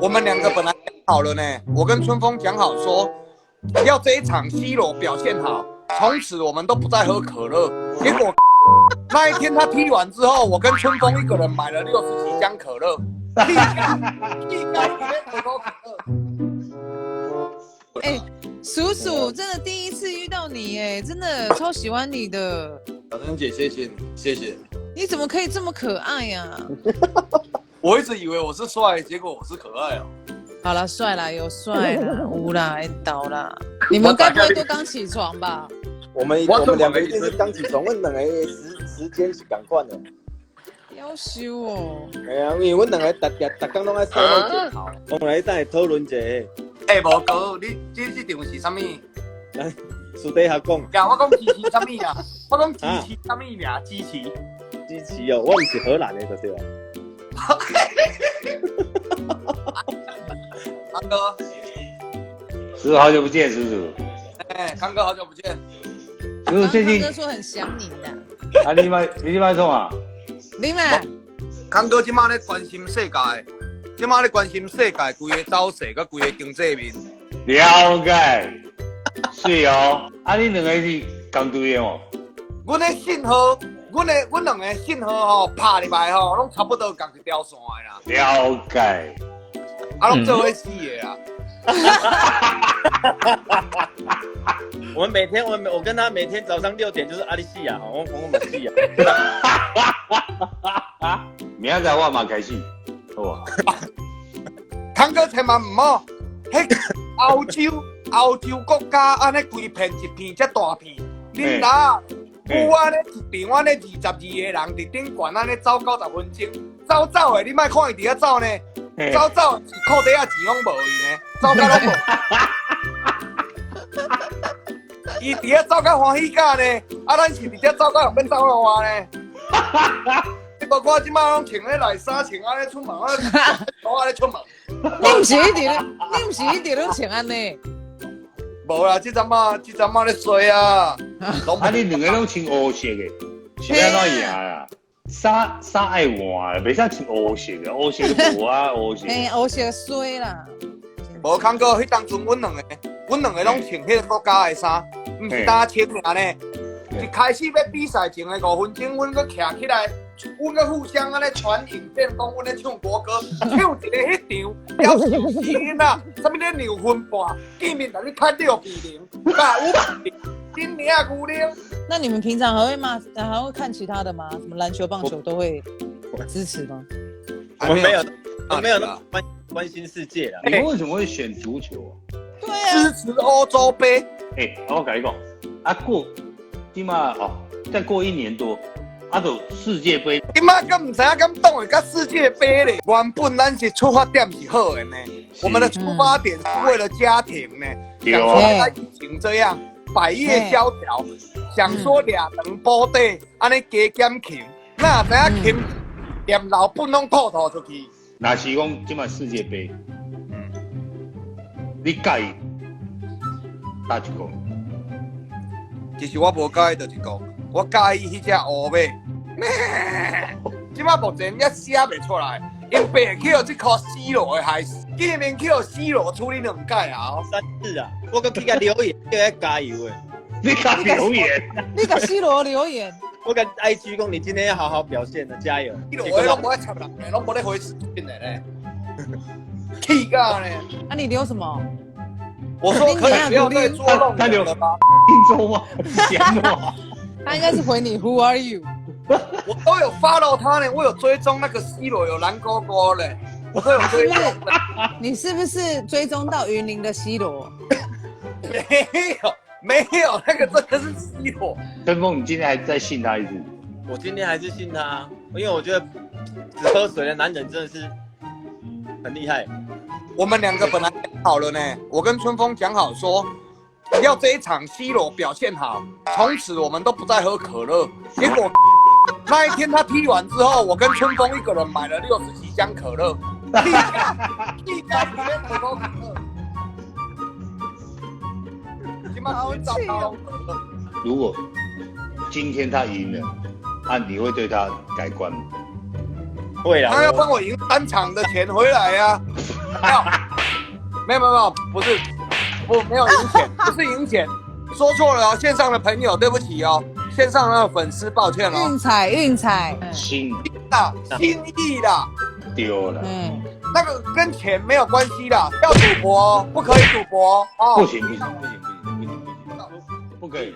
我们两个本来讲好了呢，我跟春风讲好说，要这一场 C 罗表现好，从此我们都不再喝可乐。结果那一天他踢完之后，我跟春风一个人买了60几箱可乐，一缸里面可口可乐。哎、叔叔真的第一次遇到你哎，真的超喜欢你的。小珍姐，谢谢你，谢谢。你怎么可以这么可爱呀、啊？我一直以为我是帅，结果我是可爱哦。好啦，帅啦，有帅啦，有啦，倒啦。你们该不会都刚起床吧？我们两个一定是刚起床，我们两个时间是同款的。夭寿哦！哎呀，因为我两个逐工拢爱洗脑检讨，我们来等下讨论一下。哎，无哥，你这场是啥物？来，私底下讲。呀，我讲支持啥物啊？我讲支持啥物名？支持。支持哦，我唔是荷兰的，对吧？康哥，叔叔好久不见，叔叔。哎，康哥好久不见。叔叔最近康哥说很想你的。啊，你买创啊？你们康哥今麦咧关心世界，今麦咧关心世界规个走势，甲规个经济面。了解，是哦。啊，你两个是共队的哦？阮的信号，阮两个信号吼拍入来吼，拢差不多共一条线的啦。了解。啊，拢做伙死的啦。我们每天，我跟他每天早上6点就是阿里西亚，我们西亚。明仔载我嘛开始，好无？康哥千万唔好，迄欧洲国家安尼规片一片遮大片，恁哪有安尼一场安尼22个人伫顶悬安尼走90分钟，走的你莫看伊伫遐走呢，走裤底仔钱拢无伊呢，走甲拢无。伊伫遐走甲欢喜甲呢，啊咱是伫遮走甲后面走落话呢。你包括即摆拢穿咧内衫，穿安尼出门，安尼出门。你唔是一直都穿安尼？无啦，这阵仔咧衰啊。啊，你两个拢穿黑色的，是要安怎赢啦？衫爱换，袂使穿黑色的，黑色就无啊，黑色。嘿，黑色衰啦。无康哥，迄当阵阮两个拢穿迄个国家的衫，毋是单穿尔呢。一开始要比赛前的5分钟，阮搁徛起来，阮搁互相安尼传影片，讲阮咧唱国歌，唱一个迄场，要死囡仔，啥物咧2分半，见面人你看6-0，打5-0，今年啊牛奶。那你们平常还会看其他的吗？什么篮球、棒球都会支持吗？我们没有那么关心世界啦。你们为什么会选足球啊？对啊，支持欧洲杯。我跟你讲，啊起码再过1年多，就世界杯。你妈敢唔知影敢当会甲世界杯咧？原本咱是出发点是好的呢，我们的出发点是为了家庭呢，想说在疫情这样百业萧条，想说2长补底，安尼加减勤，哪知影勤连老本拢吐出去。若是讲即摆世界杯，你介意打一个？其实我无介意就是讲，我介意迄只乌马。即摆目前也写袂出来，因爸去互即颗 C 罗的害死，见面去互 C 罗处理2届啊3次啊，我搁去甲留言，叫他加油诶。你敢留言？你给 C 罗留言。我跟 IG 讲，你今天要好好表现的，加油。 C 罗拢无爱插人咧，拢无咧回视频的咧，气噶呢！啊，你留什么？我说可以不要再捉弄人了吧？听说吗？讲话。他应该是回你 Who are you？ 我都有 follow 他呢，我有追踪那个 C 罗有蓝勾勾嘞，我都有追踪的。你是不是追踪到云林的 C 罗？没有，那个真的是 C 罗。春风，你今天还在信他一次？我今天还是信他，因为我觉得只喝水的男人真的是很厉害。我们两个本来讲好了呢，我跟春风讲好说，要这一场 C 罗表现好，从此我们都不再喝可乐。结果那一天他踢完之后，我跟春风一个人买了60几箱可乐，一缸里面可口可乐。好气哦！如果今天他赢了，你会对他改观吗？会啊，他要帮我赢3场的钱回来啊！没有，不是，没有赢钱，不是赢钱，说错了哦，线上的朋友对不起哦，线上的粉丝抱歉哦。运彩，心意啦，丢了，那个跟钱没有关系啦，要赌博不可以赌博哦。不行，不可以。